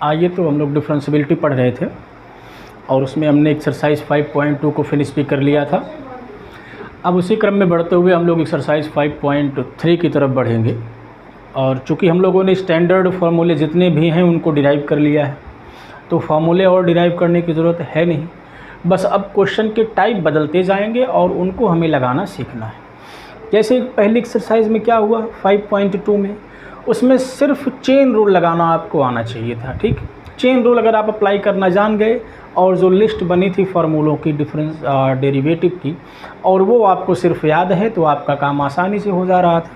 आइए तो हम लोग डिफरेंशियबिलिटी पढ़ रहे थे और उसमें हमने एक्सरसाइज 5.2 को फिनिश भी कर लिया था। अब उसी क्रम में बढ़ते हुए हम लोग एक्सरसाइज 5.3 की तरफ बढ़ेंगे। और चूँकि हम लोगों ने स्टैंडर्ड फार्मूले जितने भी हैं उनको डिराइव कर लिया है, तो फार्मूले और डिराइव करने की ज़रूरत है नहीं। बस अब क्वेश्चन के टाइप बदलते जाएंगे और उनको हमें लगाना सीखना है। जैसे पहली एक्सरसाइज में क्या हुआ 5.2 में, उसमें सिर्फ चेन रूल लगाना आपको आना चाहिए था। ठीक, चेन रूल अगर आप अप्लाई करना जान गए और जो लिस्ट बनी थी फार्मूलों की डेरिवेटिव की, और वो आपको सिर्फ याद है, तो आपका काम आसानी से हो जा रहा था।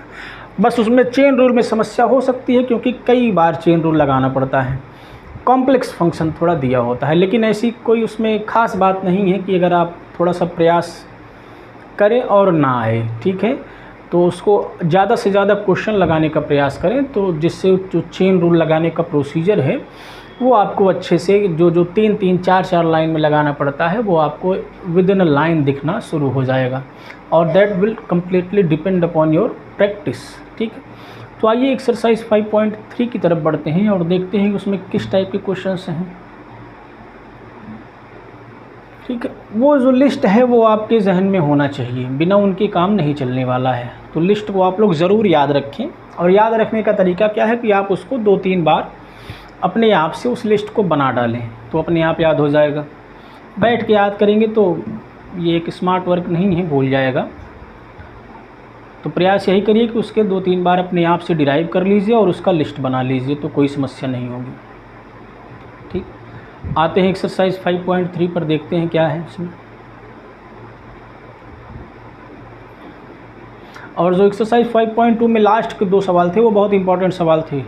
बस उसमें चेन रूल में समस्या हो सकती है क्योंकि कई बार चेन रूल लगाना पड़ता है, कॉम्प्लेक्स फंक्शन थोड़ा दिया होता है, लेकिन ऐसी कोई उसमें ख़ास बात नहीं है कि अगर आप थोड़ा सा प्रयास करें और ना आए, ठीक है, तो उसको ज़्यादा से ज़्यादा क्वेश्चन लगाने का प्रयास करें, तो जिससे जो चेन रूल लगाने का प्रोसीजर है वो आपको अच्छे से जो 3-3, 4-4 लाइन में लगाना पड़ता है वो आपको विद इन अ लाइन दिखना शुरू हो जाएगा, और that will completely depend upon your practice. ठीक है, तो आइए एक्सरसाइज 5.3 की तरफ बढ़ते हैं और देखते हैं कि उसमें किस टाइप के क्वेश्चंस हैं। ठीक है, वो जो लिस्ट है वो आपके जहन में होना चाहिए, बिना उनके काम नहीं चलने वाला है। तो लिस्ट को आप लोग ज़रूर याद रखें, और याद रखने का तरीका क्या है कि आप उसको 2-3 बार अपने आप से उस लिस्ट को बना डालें, तो अपने आप याद हो जाएगा। बैठ के याद करेंगे तो ये एक स्मार्ट वर्क नहीं है, भूल जाएगा। तो प्रयास यही करिए कि उसके 2-3 बार अपने आप से डिराइव कर लीजिए और उसका लिस्ट बना लीजिए, तो कोई समस्या नहीं होगी। ठीक, आते हैं एक्सरसाइज 5.3 पर, देखते हैं क्या है इसमें। और जो एक्सरसाइज 5.2 में लास्ट के 2 सवाल थे वो बहुत इंपॉर्टेंट सवाल थे,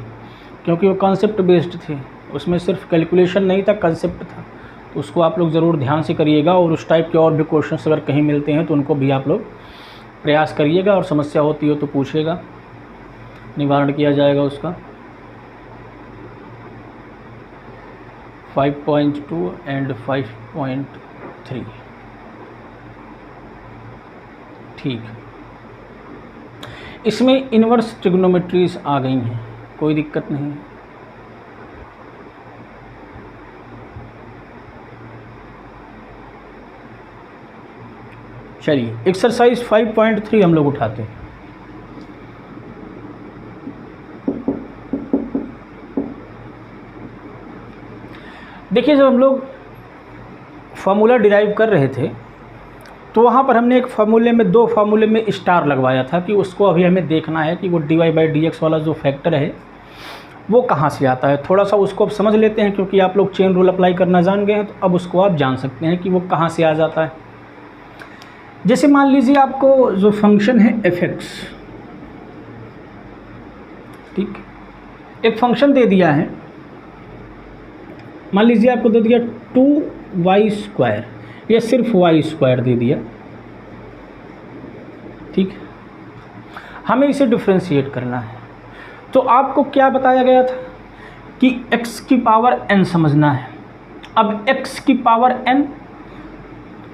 क्योंकि वो कॉन्सेप्ट बेस्ड थे, उसमें सिर्फ कैलकुलेशन नहीं था, कंसेप्ट था। तो उसको आप लोग ज़रूर ध्यान से करिएगा, और उस टाइप के और भी क्वेश्चंस अगर कहीं मिलते हैं तो उनको भी आप लोग प्रयास करिएगा, और समस्या होती हो तो पूछिएगा, निवारण किया जाएगा उसका। 5.2 एंड 5.3 ठीक, इसमें इन्वर्स ट्रिग्नोमेट्रीज आ गई हैं, कोई दिक्कत नहीं। चलिए एक्सरसाइज 5.3 हम लोग उठाते हैं। देखिए, जब हम लोग फार्मूला डिराइव कर रहे थे तो वहाँ पर हमने एक फार्मूले में 2 फार्मूले में स्टार लगवाया था कि उसको अभी हमें देखना है कि वो dy/dx वाला जो फैक्टर है वो कहाँ से आता है। थोड़ा सा उसको अब समझ लेते हैं, क्योंकि आप लोग चेन रूल अप्लाई करना जान गए हैं, तो अब उसको आप जान सकते हैं कि वो कहाँ से आ जाता है। जैसे मान लीजिए आपको जो फंक्शन है fx, ठीक, एक फंक्शन दे दिया है, मान लीजिए आपको दे दिया 2y², या सिर्फ y² दे दिया। ठीक, हमें इसे डिफ्रेंशिएट करना है, तो आपको क्या बताया गया था कि x की पावर n समझना है। अब x की पावर n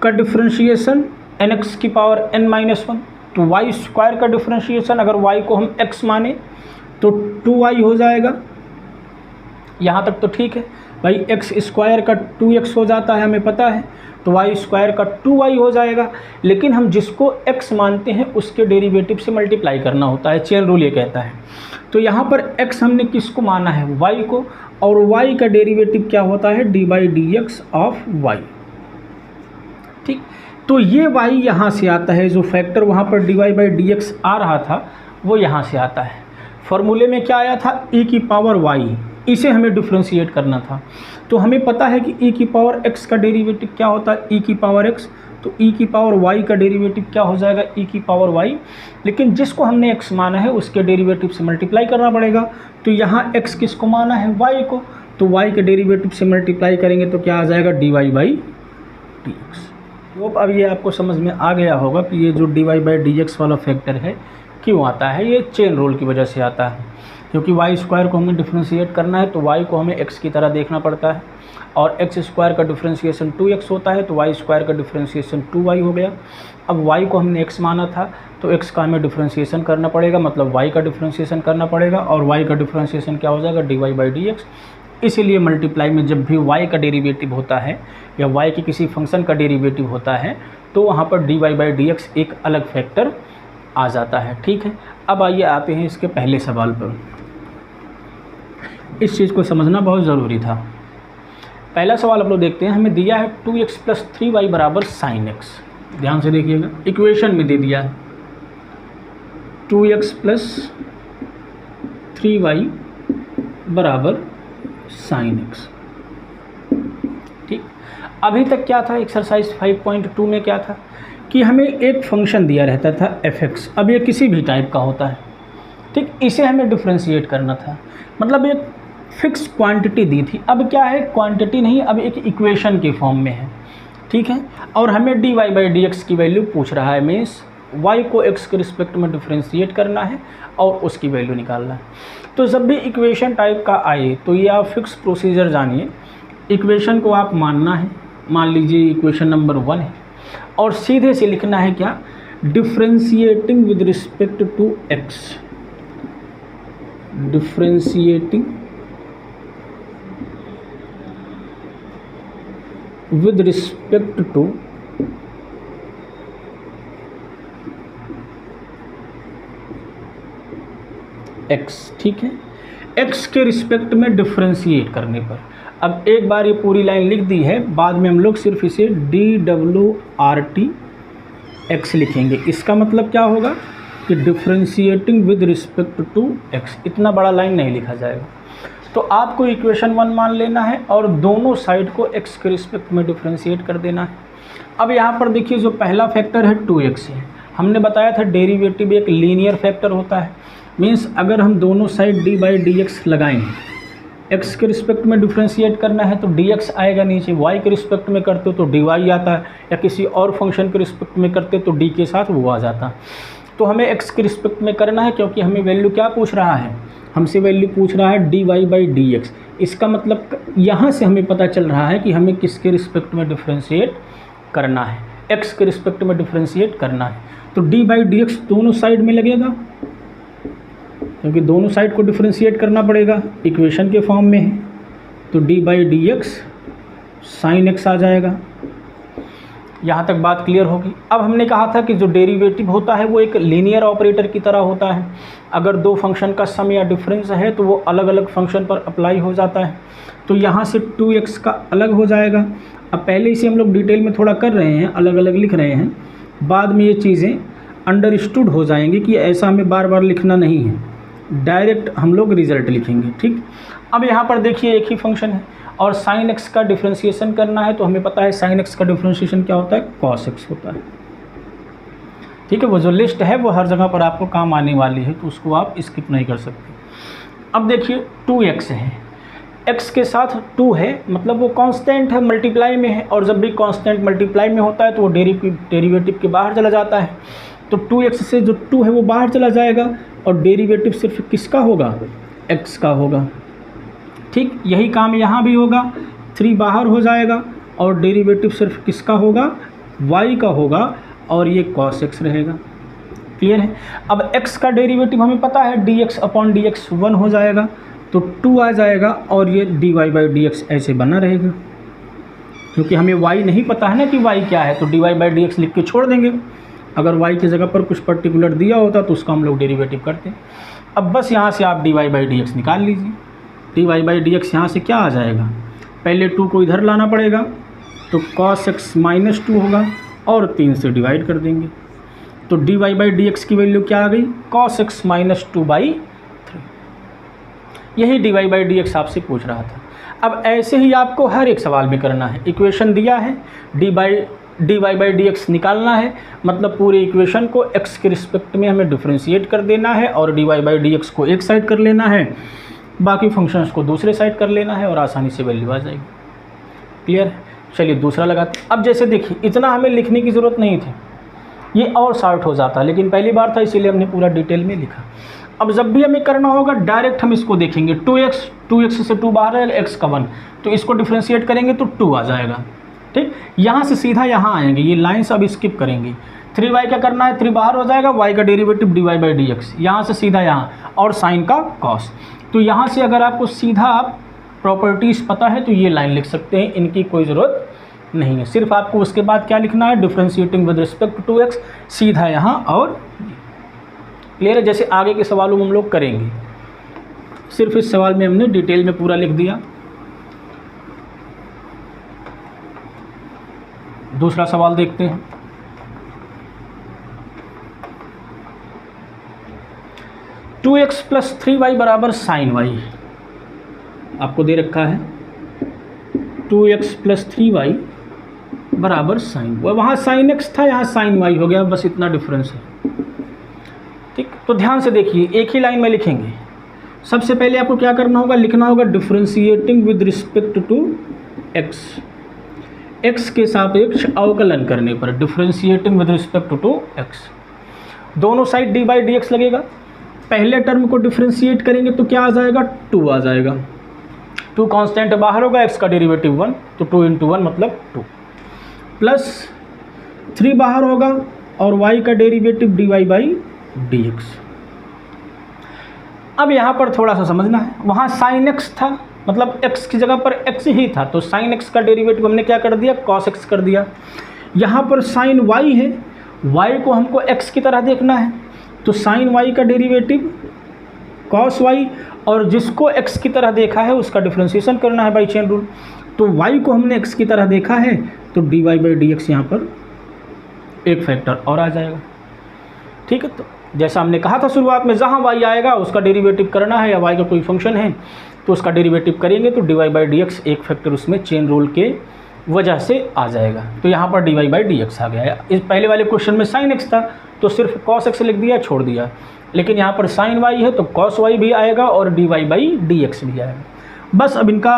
का डिफ्रेंशिएशन nx की पावर n-1, तो y² का डिफ्रेंशिएशन अगर y को हम x माने तो 2y हो जाएगा। यहाँ तक तो ठीक है भाई, x² का 2x हो जाता है, हमें पता है, तो y² का 2y हो जाएगा। लेकिन हम जिसको x मानते हैं उसके डेरिवेटिव से मल्टीप्लाई करना होता है, चेन रूल ये कहता है। तो यहाँ पर x हमने किसको माना है, y को, और y का डेरिवेटिव क्या होता है, dy/dx ऑफ y। ठीक, तो ये y यहाँ से आता है, जो फैक्टर वहाँ पर dy/dx आ रहा था वो यहाँ से आता है। फॉर्मूले में क्या आया था, e की पावर y, इसे हमें डिफ्रेंशिएट करना था। तो हमें पता है कि e की पावर x का डेरिवेटिव क्या होता है, e की पावर x, तो e की पावर y का डेरिवेटिव क्या हो जाएगा, e की पावर y। लेकिन जिसको हमने x माना है उसके डेरिवेटिव से मल्टीप्लाई करना पड़ेगा। तो यहाँ x किसको माना है, y को, तो y के डेरिवेटिव से मल्टीप्लाई करेंगे तो क्या आ जाएगा, dy/dx। तो अब ये आपको समझ में आ गया होगा कि ये जो dy/dx वाला फैक्टर है क्यों आता है, ये चेन रूल की वजह से आता है, क्योंकि y² को हमें डिफ्रेंशिएट करना है तो y को हमें x की तरह देखना पड़ता है, और x² का डिफ्रेंशिएशन 2x होता है, तो y² का डिफ्रेंशिएशन 2y हो गया। अब y को हमने x माना था तो x का हमें डिफ्रेंशिएशन करना पड़ेगा, मतलब y का डिफ्रेंशिएशन करना पड़ेगा, और y का डिफ्रेंशिएशन क्या हो जाएगा, dy/dx। इसीलिए मल्टीप्लाई में जब भी y का डेरिवेटिव होता है या y के किसी फंक्शन का डेरिवेटिव होता है तो वहाँ पर dy/dx एक अलग फैक्टर आ जाता है। ठीक है, अब आइए आते हैं इसके पहले सवाल पर। इस चीज़ को समझना बहुत ज़रूरी था। पहला सवाल आप लोग देखते हैं, हमें दिया है 2x + 3y = sin x। ध्यान से देखिएगा, इक्वेशन में दे दिया है 2x + 3y = sin x। ठीक, अभी तक क्या था, एक्सरसाइज 5.2 में क्या था कि हमें एक फंक्शन दिया रहता था fx। अब ये किसी भी टाइप का होता है। ठीक, इसे हमें डिफ्रेंशिएट करना था, मतलब एक फिक्स क्वांटिटी दी थी। अब क्या है, क्वांटिटी नहीं, अब एक इक्वेशन के फॉर्म में है। ठीक है, और हमें dy/dx की वैल्यू पूछ रहा है, मीन्स y को x के रिस्पेक्ट में डिफ्रेंशिएट करना है और उसकी वैल्यू निकालना है। तो जब भी इक्वेशन टाइप का आए तो ये आप फिक्स प्रोसीजर जानिए। इक्वेशन को आप मानना है, मान लीजिए इक्वेशन नंबर 1 है, और सीधे से लिखना है क्या, differentiating with respect to x, differentiating with respect to x। ठीक है, x के रिस्पेक्ट में डिफ्रेंशिएट करने पर, अब एक बार ये पूरी लाइन लिख दी है, बाद में हम लोग सिर्फ इसे DWRT x लिखेंगे। इसका मतलब क्या होगा कि differentiating with respect to x, इतना बड़ा लाइन नहीं लिखा जाएगा। तो आपको इक्वेशन 1 मान लेना है और दोनों साइड को x के रिस्पेक्ट में डिफ्रेंशिएट कर देना है। अब यहाँ पर देखिए, जो पहला फैक्टर है 2x है, हमने बताया था डेरिवेटिव एक लीनियर फैक्टर होता है। मीन्स अगर हम दोनों साइड dy/dx लगाएं, x के रिस्पेक्ट में डिफ्रेंशिएट करना है तो dx आएगा नीचे, y के रिस्पेक्ट में करते हो तो dy आता है, या किसी और फंक्शन के रिस्पेक्ट में करते तो d के साथ वो आ जाता। तो हमें x के रिस्पेक्ट में करना है, क्योंकि हमें वैल्यू क्या पूछ रहा है, हमसे वैल्यू पूछ रहा है dy/dx। इसका मतलब यहाँ से हमें पता चल रहा है कि हमें किसके रिस्पेक्ट में डिफ्रेंशिएट करना है, x के रिस्पेक्ट में डिफ्रेंशिएट करना है। तो dy/dx दोनों साइड में लगेगा, क्योंकि दोनों साइड को डिफ्रेंशिएट करना पड़ेगा, इक्वेशन के फॉर्म में है, तो dy/dx sin x आ जाएगा। यहाँ तक बात क्लियर होगी। अब हमने कहा था कि जो डेरिवेटिव होता है वो एक लीनियर ऑपरेटर की तरह होता है। अगर दो फंक्शन का सम या डिफरेंस है तो वो अलग अलग फंक्शन पर अप्लाई हो जाता है। तो यहाँ से 2x का अलग हो जाएगा। अब पहले इसे हम लोग डिटेल में थोड़ा कर रहे हैं, अलग अलग लिख रहे हैं, बाद में ये चीज़ें अंडरस्टूड हो जाएंगी कि ऐसा हमें बार बार लिखना नहीं है, डायरेक्ट हम लोग रिजल्ट लिखेंगे। ठीक, अब यहाँ पर देखिए एक ही फंक्शन है और sin x का डिफ्रेंशिएशन करना है, तो हमें पता है sin x का डिफ्रेंशिएशन क्या होता है, cos x होता है। ठीक है, वो जो लिस्ट है वो हर जगह पर आपको काम आने वाली है, तो उसको आप स्किप नहीं कर सकते। अब देखिए 2x है, x के साथ 2 है, मतलब वो कांस्टेंट है, मल्टीप्लाई में है, और जब भी कांस्टेंट मल्टीप्लाई में होता है तो वो डेरिवेटिव के बाहर चला जाता है। तो 2x से जो 2 है वो बाहर चला जाएगा और डेरिवेटिव सिर्फ किसका होगा, x का होगा। ठीक, यही काम यहाँ भी होगा, 3 बाहर हो जाएगा और डेरिवेटिव सिर्फ किसका होगा, y का होगा, और ये cos x रहेगा। क्लियर है। अब x का डेरिवेटिव हमें पता है dx/dx 1 हो जाएगा, तो 2 आ जाएगा और ये dy/dx ऐसे बना रहेगा, क्योंकि हमें y नहीं पता है ना कि y क्या है, तो dy/dx लिख के छोड़ देंगे। अगर y की जगह पर कुछ पर्टिकुलर दिया होता तो उसका हम लोग डेरिवेटिव करते हैं। अब बस यहाँ से आप dy/dx निकाल लीजिए। dy/dx यहाँ से क्या आ जाएगा, पहले 2 को इधर लाना पड़ेगा, तो cos x - 2 होगा और 3 से डिवाइड कर देंगे, तो dy/dx की वैल्यू क्या आ गई, cos x - 2/3। यही dy/dx आपसे पूछ रहा था। अब ऐसे ही आपको हर एक सवाल में करना है। इक्वेशन दिया है, dy/dx निकालना है, मतलब पूरे इक्वेशन को x के रिस्पेक्ट में हमें डिफ्रेंशिएट कर देना है और dy/dx को एक साइड कर लेना है, बाकी फंक्शंस को दूसरे साइड कर लेना है और आसानी से वैल्यू आ जाएगी। क्लियर है। चलिए दूसरा लगाते हैं। अब जैसे देखिए, इतना हमें लिखने की ज़रूरत नहीं थी, ये और शॉर्ट हो जाता, लेकिन पहली बार था इसीलिए हमने पूरा डिटेल में लिखा। अब जब भी हमें करना होगा डायरेक्ट हम इसको देखेंगे, 2x से 2 बाहर है, x का 1, तो इसको डिफ्रेंशिएट करेंगे तो 2 आ जाएगा। ठीक, यहाँ से सीधा यहाँ आएंगे, ये लाइन्स अब स्किप करेंगे। 3y का करना है, 3 बाहर हो जाएगा, y का डेरिवेटिव dy/dx, यहाँ से सीधा यहाँ, और साइन का cos। तो यहाँ से अगर आपको सीधा आप प्रॉपर्टीज़ पता है तो ये लाइन लिख सकते हैं, इनकी कोई ज़रूरत नहीं है। सिर्फ आपको उसके बाद क्या लिखना है, differentiating with respect to X, सीधा यहाँ और क्लियर है। जैसे आगे के सवालों में हम लोग करेंगे, सिर्फ इस सवाल में हमने डिटेल में पूरा लिख दिया। दूसरा सवाल देखते हैं। टू एक्स प्लस 3y बराबर साइन वाई आपको दे रखा है। 2x प्लस 3y बराबर साइन, वहाँ साइन x था, यहाँ साइन y हो गया, बस इतना डिफरेंस है। ठीक, तो ध्यान से देखिए, एक ही लाइन में लिखेंगे। सबसे पहले आपको क्या करना होगा, लिखना होगा differentiating with respect to x, x के सापेक्ष अवकलन करने पर, differentiating with respect to x। दोनों side D by D X लगेगा। पहले टर्म को डिफ्रेंशिएट करेंगे तो क्या आ जाएगा, 2 आ जाएगा। 2 कांस्टेंट बाहर होगा, x का डेरिवेटिव 1, तो 2 × 1 मतलब 2, प्लस 3 बाहर होगा और y का derivative dy by D x. अब यहाँ पर थोड़ा सा समझना है, वहाँ साइन x था, मतलब x की जगह पर x ही था, तो साइन x का डेरिवेटिव हमने क्या कर दिया, cos x कर दिया। यहाँ पर साइन y है, y को हमको x की तरह देखना है, तो साइन y का डेरिवेटिव cos y, और जिसको x की तरह देखा है उसका डिफ्रेंशिएशन करना है बाई चेन रूल। तो y को हमने x की तरह देखा है, तो dy बाई डी एक्स यहाँ पर एक फैक्टर और आ जाएगा। ठीक है, तो जैसा हमने कहा था शुरुआत में, जहाँ y आएगा उसका डेरिवेटिव करना है, या y का कोई फंक्शन है तो उसका डेरिवेटिव करेंगे, तो dy बाई डी एक्स एक फैक्टर उसमें चेन रूल के वजह से आ जाएगा। तो यहाँ पर dy बाई डी एक्स आ गया। इस पहले वाले क्वेश्चन में sin x था तो सिर्फ cos x लिख दिया, छोड़ दिया, लेकिन यहाँ पर sin y है तो cos y भी आएगा और dy बाई डी एक्स भी आएगा। बस अब इनका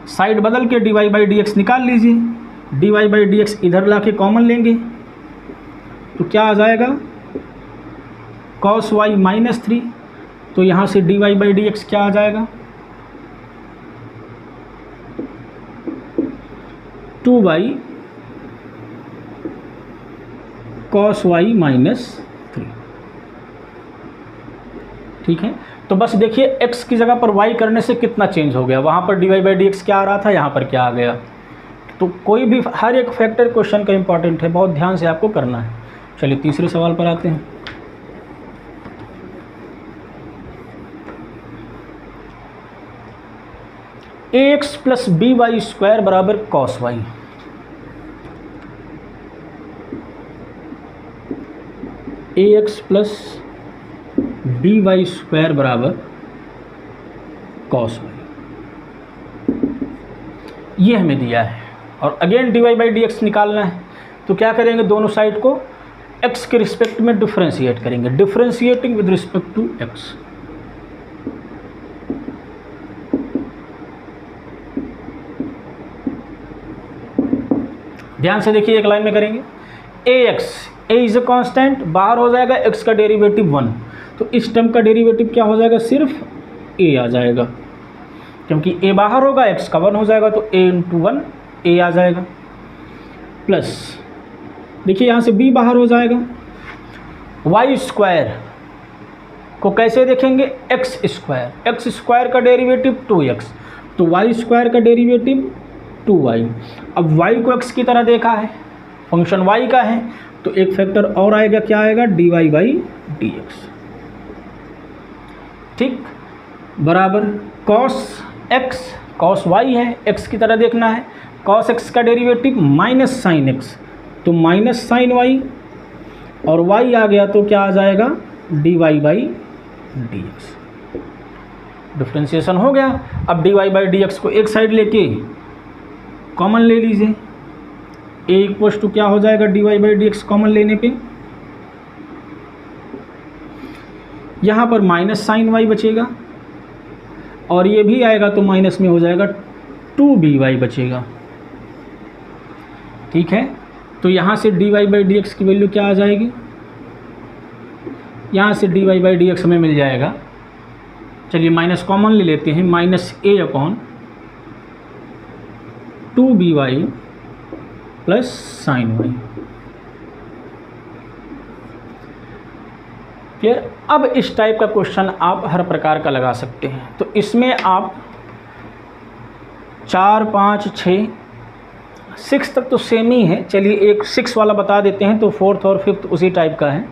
साइड बदल के dy बाई डी एक्स निकाल लीजिए। dy बाई डी एक्स इधर ला के कॉमन लेंगे तो क्या आ जाएगा, cos y माइनस 3, तो यहाँ से dy बाई डी एक्स क्या आ जाएगा, 2 बाई cos y माइनस 3। ठीक है, तो बस देखिए x की जगह पर y करने से कितना चेंज हो गया, वहाँ पर dy बाई डी एक्स क्या आ रहा था, यहाँ पर क्या आ गया। तो कोई भी हर एक फैक्टर क्वेश्चन का इंपॉर्टेंट है, बहुत ध्यान से आपको करना है। चलिए तीसरे सवाल पर आते हैं। ax plus B Y square बराबर cos y। ax plus B Y square बराबर cos y, ये हमें दिया है, और again dy by D X निकालना है। तो क्या करेंगे, दोनों साइड को x के रिस्पेक्ट में डिफ्रेंशिएट करेंगे, differentiating with respect to x। ध्यान से देखिए, एक लाइन में करेंगे। ax, a is a constant, बाहर हो जाएगा x का डेरिवेटिव 1, तो इस टर्म का डेरिवेटिव क्या हो जाएगा, सिर्फ a आ जाएगा, क्योंकि a बाहर होगा, x का 1 हो जाएगा, तो a × 1 a आ जाएगा। प्लस देखिए यहाँ से b बाहर हो जाएगा, y स्क्वायर को कैसे देखेंगे, x स्क्वायर का डेरिवेटिव 2x, तो y स्क्वायर का डेरिवेटिव 2y। अब y को x की तरह देखा है, फंक्शन y का है, तो एक फैक्टर और आएगा, क्या आएगा, dy बाई डी एक्स। ठीक, बराबर cos y है, x की तरह देखना है, cos x का डेरिवेटिव माइनस साइन x, तो माइनस साइन y, और y आ गया तो क्या आ जाएगा, dy by D x. Differentiation हो गया। अब dy बाई डी एक्स को एक साइड लेके कॉमन ले लीजिए, a इक्वल्स टू क्या हो जाएगा, dy by D x common लेने पे यहाँ पर माइनस साइन y बचेगा, और ये भी आएगा तो माइनस में हो जाएगा 2by बचेगा। ठीक है, तो यहाँ से dy बाई डी एक्स की वैल्यू क्या आ जाएगी, यहाँ से dy बाई डी एक्स हमें मिल जाएगा, चलिए माइनस कॉमन ले लेते हैं, minus a upon 2by plus sign y। Clear. अब इस टाइप का क्वेश्चन आप हर प्रकार का लगा सकते हैं, तो इसमें आप 4 5 6 6 तक तो सेम ही है। चलिए एक 6 वाला बता देते हैं, तो 4th और 5th उसी टाइप का है,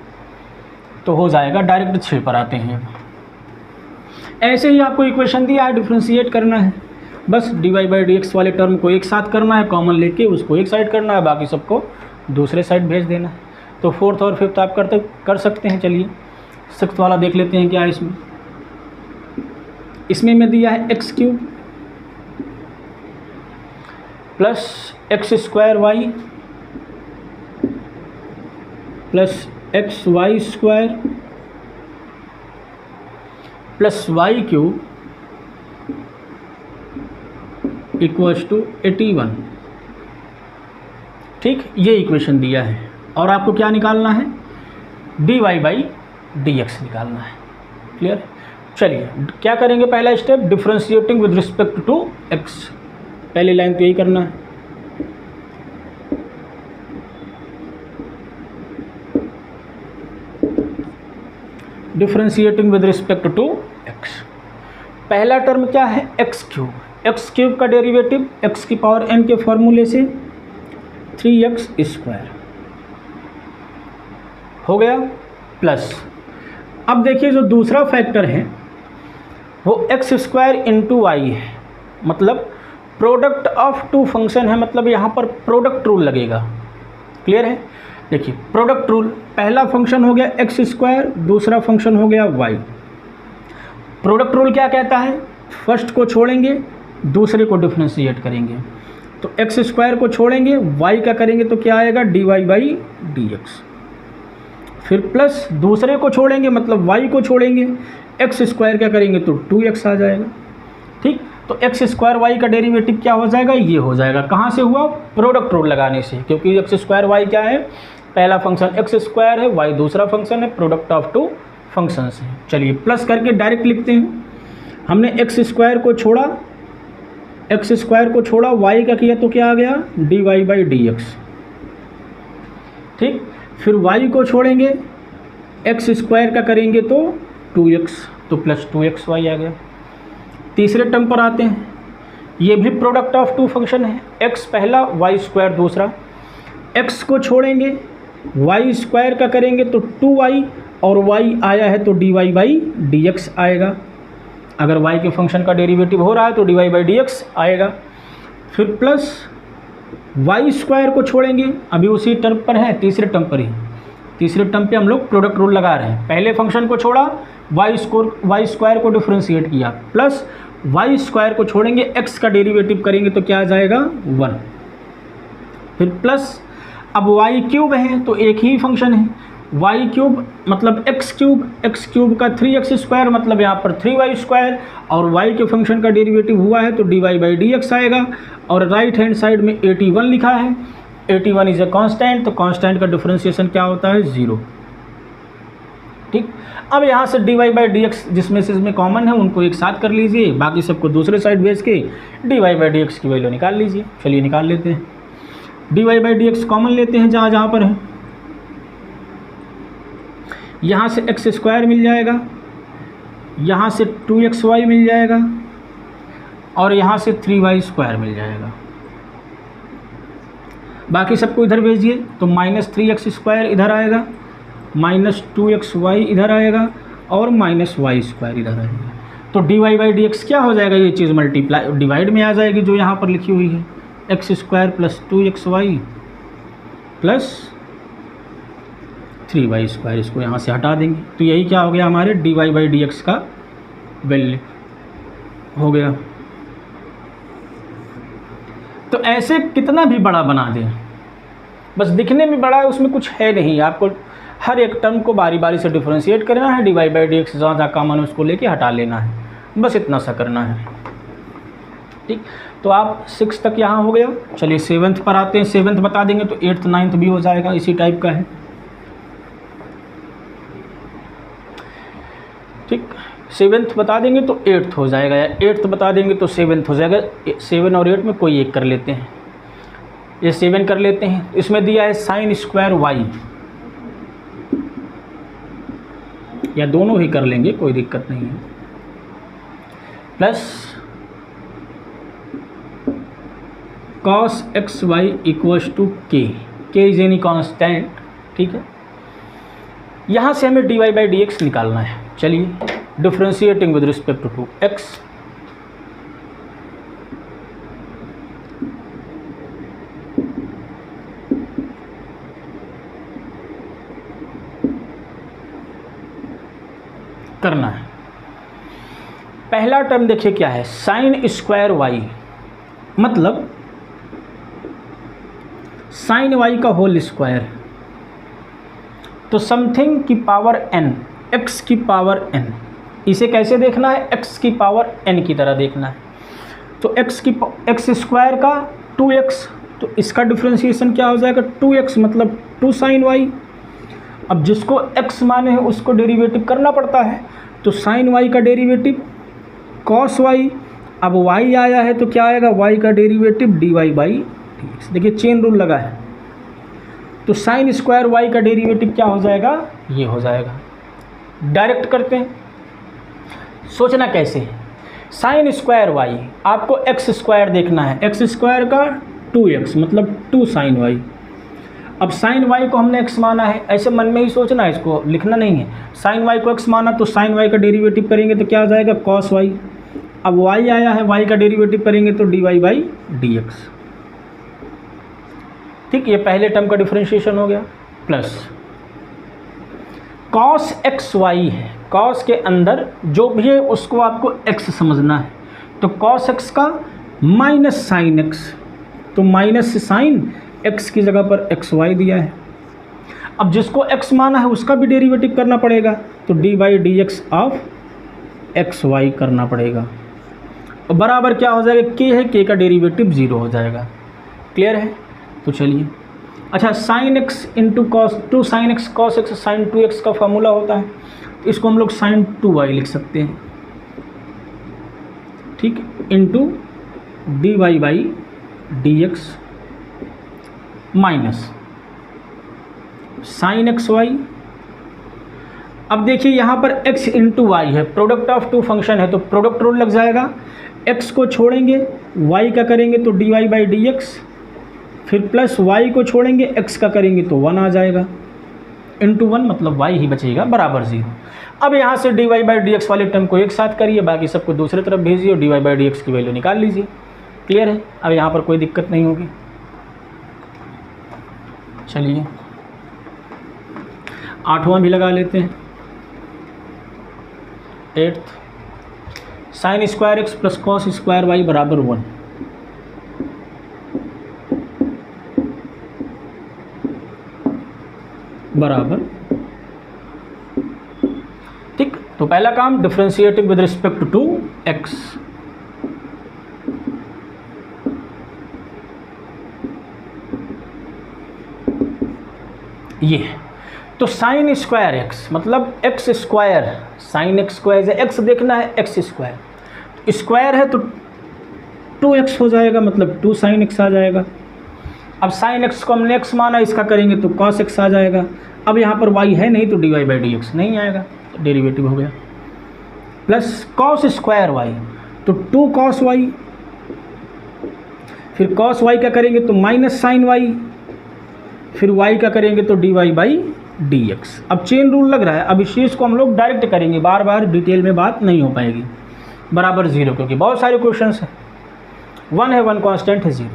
तो हो जाएगा। डायरेक्ट 6 पर आते हैं। ऐसे ही आपको इक्वेशन दिया है, डिफ्रेंशिएट करना है। बस dy बाई डी एक्स वाले टर्म को एक साथ करना है, कॉमन लेके उसको एक साइड करना है, बाकी सबको दूसरे साइड भेज देना है। तो 4th और 5th आप कर सकते हैं। चलिए 6th वाला देख लेते हैं क्या है इसमें। इसमें मैं दिया है X cube plus X square Y plus X Y square plus Y cube equals to 81। ठीक, ये इक्वेशन दिया है और आपको क्या निकालना है, dy बाई डी एक्स निकालना है। क्लियर? चलिए क्या करेंगे, पहला step differentiating with respect to x। पहली लाइन तो यही करना है। Differentiating with respect to x। पहला टर्म क्या है, एक्स क्यूब। एक्स क्यूब का डेरिवेटिव x की पावर n के फॉर्मूले से 3x स्क्वायर हो गया, प्लस अब देखिए जो दूसरा फैक्टर है वो एक्स स्क्वायर इंटू वाई है, मतलब प्रोडक्ट ऑफ टू फंक्शन है, मतलब यहाँ पर प्रोडक्ट रूल लगेगा। क्लियर है? देखिए प्रोडक्ट रूल, पहला फंक्शन हो गया एक्स स्क्वायर, दूसरा फंक्शन हो गया वाई। प्रोडक्ट रूल क्या कहता है, फर्स्ट को छोड़ेंगे दूसरे को डिफ्रेंशिएट करेंगे, तो एक्स स्क्वायर को छोड़ेंगे वाई का करेंगे तो क्या आएगा, dy बाई डी एक्स। फिर प्लस दूसरे को छोड़ेंगे मतलब y को छोड़ेंगे, एक्स स्क्वायर क्या करेंगे तो 2x आ जाएगा। ठीक, तो एक्स स्क्वायर वाई का डेरिवेटिव क्या हो जाएगा, ये हो जाएगा। कहाँ से हुआ, प्रोडक्ट रूल लगाने से, क्योंकि एक्स स्क्वायर वाई क्या है, पहला फंक्शन एक्स स्क्वायर है, वाई दूसरा फंक्शन है, प्रोडक्ट ऑफ टू फंक्शंस है। चलिए प्लस करके डायरेक्ट लिखते हैं। हमने एक्स स्क्वायर को छोड़ा, एक्स स्क्वायर को छोड़ा, वाई का किया तो क्या आ गया, dy बाई डी एक्स। ठीक, फिर y को छोड़ेंगे, एक्स स्क्वायर का करेंगे तो 2x, तो प्लस 2xy आ गया। तीसरे टर्म पर आते हैं, ये भी प्रोडक्ट ऑफ टू फंक्शन है, x पहला y स्क्वायर दूसरा। x को छोड़ेंगे y स्क्वायर का करेंगे तो 2y, और y आया है तो dy बाई डी एक्स आएगा। अगर y के फंक्शन का डेरिवेटिव हो रहा है तो dy बाई डी एक्स आएगा। फिर प्लस वाई स्क्वायर को छोड़ेंगे, अभी उसी टर्म पर है, तीसरे टर्म पर ही, तीसरे टर्म पे हम लोग प्रोडक्ट रूल लगा रहे हैं। पहले फंक्शन को छोड़ा, वाई स्क्वायर को डिफ्रेंशिएट किया, प्लस वाई स्क्वायर को छोड़ेंगे, एक्स का डेरिवेटिव करेंगे तो क्या आ जाएगा 1। फिर प्लस अब वाई क्यूब है तो एक ही फंक्शन है, वाई क्यूब मतलब एक्स क्यूब का 3x स्क्वायर, मतलब यहाँ पर 3y स्क्वायर, और y के फंक्शन का डेरिवेटिव हुआ है तो dy बाई डी एक्स आएगा। और राइट हैंड साइड में 81 लिखा है, 81 इज ए कांस्टेंट, तो कांस्टेंट का डिफरेंशिएशन क्या होता है, 0। ठीक, अब यहाँ से dy बाई डी एक्स जिसमें से इसमें कॉमन है उनको एक साथ कर लीजिए, बाकी सबको दूसरे साइड भेज के dy बाई डी एक्स की वैल्यू निकाल लीजिए। चलिए निकाल लेते हैं, dy by D x common लेते हैं जहाँ जहाँ पर है। यहाँ से एक्स स्क्वायर मिल जाएगा, यहाँ से 2xy मिल जाएगा, और यहाँ से 3y स्क्वायर मिल जाएगा। बाकी सबको इधर भेजिए तो माइनस 3x स्क्वायर इधर आएगा, माइनस 2xy इधर आएगा, और माइनस y स्क्वायर इधर आएगा। तो dy बाई डी एक्स क्या हो जाएगा, ये चीज़ मल्टीप्लाई डिवाइड में आ जाएगी जो यहाँ पर लिखी हुई है, x square plus 2xy plus 3y square, इसको यहाँ से हटा देंगे तो यही क्या हो गया, हमारे dy बाई डी एक्स का वैल्यू हो गया। तो ऐसे कितना भी बड़ा बना दें, बस दिखने में बड़ा है, उसमें कुछ है नहीं, आपको हर एक टर्म को बारी बारी से डिफरेंशिएट करना है, dy बाई डी एक्स जहाँ जहाँ कॉमन है उसको लेके हटा लेना है, बस इतना सा करना है। ठीक, तो आप 6 तक यहाँ हो गया। चलिए 7th पर आते हैं, 7th बता देंगे तो 8th 9th भी हो जाएगा, इसी टाइप का है। ठीक, 7th बता देंगे तो 8th हो जाएगा, या 8th बता देंगे तो 7th हो जाएगा। 7 और 8 में कोई एक कर लेते हैं, ये 7 कर लेते हैं। इसमें दिया है साइन स्क्वायर वाई, या दोनों ही कर लेंगे, कोई दिक्कत नहीं है, plus cos X Y equals to के इज एनी कांस्टेंट, ठीक है। यहाँ से हमें dy बाई डी एक्स निकालना है। चलिए, differentiating with respect to x, करना है। पहला टर्म देखिए क्या है, साइन स्क्वायर वाई, मतलब साइन वाई का होल स्क्वायर, तो समथिंग की पावर n, x की पावर n, इसे कैसे देखना है, x की पावर n की तरह देखना है। तो x स्क्वायर का 2x, तो इसका डिफ्रेंशिएशन क्या हो जाएगा, 2x मतलब 2 साइन वाई। अब जिसको x माने है उसको डेरिवेटिव करना पड़ता है, तो साइन वाई का डेरिवेटिव कॉस वाई, अब y आया है तो क्या आएगा, y का डेरिवेटिव dy बाई dx। देखिए चेन रूल लगा है, तो साइन स्क्वायर y का डेरिवेटिव क्या हो जाएगा, ये हो जाएगा। डायरेक्ट करते हैं, सोचना कैसे है, साइन स्क्वायर y आपको x स्क्वायर देखना है, x स्क्वायर का 2x मतलब 2 साइन वाई। अब साइन y को हमने x माना है, ऐसे मन में ही सोचना है, इसको लिखना नहीं है। साइन y को x माना तो साइन y का डेरिवेटिव करेंगे तो क्या आ जाएगा, कॉस y। अब y आया है, y का डेरिवेटिव करेंगे तो dy बाई dx, ठीक। ये पहले टर्म का डिफरेंशिएशन हो गया। प्लस कॉस एक्स वाई है, कॉस के अंदर जो भी है उसको आपको x समझना है, तो कॉस x का माइनस साइन x, तो माइनस साइन x की जगह पर एक्स वाई दिया है। अब जिसको x माना है उसका भी डेरिवेटिव करना पड़ेगा, तो d by D x of x y करना पड़ेगा। और बराबर क्या हो जाएगा, k है, k का डेरिवेटिव 0 हो जाएगा। क्लियर है? तो चलिए, अच्छा sine x into cos 2 sine x cos x sine 2x का फॉर्मूला होता है, तो इसको हम लोग साइन 2y लिख सकते हैं, ठीक, into d y by D x minus sine x y. अब देखिए यहाँ पर x इंटू वाई है, प्रोडक्ट ऑफ 2 फंक्शन है तो प्रोडक्ट रूल लग जाएगा। x को छोड़ेंगे y का करेंगे तो d y by D x, फिर प्लस y को छोड़ेंगे x का करेंगे तो 1 आ जाएगा, इंटू 1 मतलब y ही बचेगा बराबर 0। अब यहाँ से d y by D x वाले टर्म को एक साथ करिए, बाकी सबको दूसरी तरफ भेजिए और d y by D x की वैल्यू निकाल लीजिए। क्लियर है? अब यहाँ पर कोई दिक्कत नहीं होगी। चलिए 8वां भी लगा लेते हैं। 8th sine square x plus cos square y बराबर 1। बराबर, ठीक। तो पहला काम differentiating with respect to x, ये तो साइन स्क्वायर एक्स मतलब x square, sine x square से एक्स देखना है, एक्स स्क्वायर स्क्वायर है तो 2x हो जाएगा, मतलब 2 साइन एक्स आ जाएगा। अब साइन एक्स को हमने x माना, इसका करेंगे तो कॉस एक्स आ जाएगा। अब यहाँ पर y है नहीं तो d y by D x नहीं आएगा, डेरिवेटिव हो गया। प्लस कॉस स्क्वायर वाई तो 2 कॉस वाई, फिर कॉस वाई का करेंगे तो माइनस साइन वाई, फिर y का करेंगे तो d y by D x. अब चेन रूल लग रहा है, अब इस चीज़ को हम लोग डायरेक्ट करेंगे, बार बार डिटेल में बात नहीं हो पाएगी। बराबर 0, क्योंकि बहुत सारे क्वेश्चंस हैं, 1 है 1 कांस्टेंट है 0।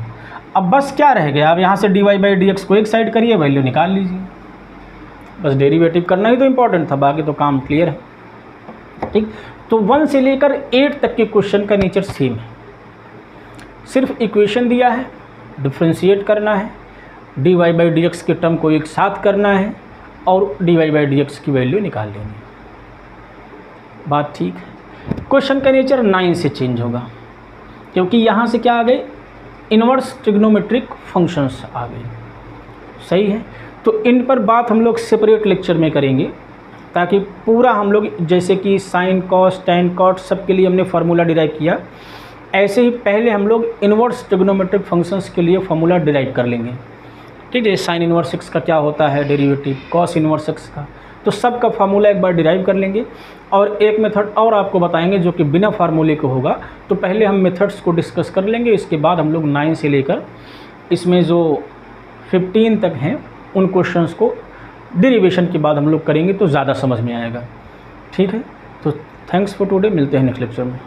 अब बस क्या रह गया, अब यहाँ से d y by D x को एक साइड करिए, वैल्यू निकाल लीजिए। बस डेरिवेटिव करना ही तो इम्पोर्टेंट था, बाकी तो काम क्लियर है, ठीक। तो 1 से लेकर 8 तक के क्वेश्चन का नेचर सेम है, सिर्फ इक्वेशन दिया है, डिफ्रेंशिएट करना है, d y by D x के टर्म को एक साथ करना है और d y by D x की वैल्यू निकाल लेनी है। बात ठीक है। क्वेश्चन का नेचर 9 से चेंज होगा, क्योंकि यहाँ से क्या आ गए, इन्वर्स ट्रिग्नोमेट्रिक फंक्शंस आ गए। सही है, तो इन पर बात हम लोग सेपरेट लेक्चर में करेंगे, ताकि पूरा हम लोग जैसे कि साइन कॉस टैन कॉट सब के लिए हमने फार्मूला डिराइव किया, ऐसे ही पहले हम लोग इन्वर्स ट्रिग्नोमेट्रिक फंक्शंस के लिए फार्मूला डिराइव कर लेंगे। ठीक है, साइन इन्वर्स एक्स का क्या होता है डेरिवेटिव, कॉस इन्वर्स एक्स का, तो सब का फार्मूला एक बार डिराइव कर लेंगे और एक मेथड और आपको बताएंगे जो कि बिना फार्मूले के होगा। तो पहले हम मेथड्स को डिस्कस कर लेंगे, इसके बाद हम लोग 9 से लेकर इसमें जो 15 तक हैं उन क्वेश्चंस को डेरिवेशन के बाद हम लोग करेंगे तो ज़्यादा समझ में आएगा। ठीक है, तो थैंक्स फॉर टुडे, मिलते हैं नेक्स्ट लेक्चर में।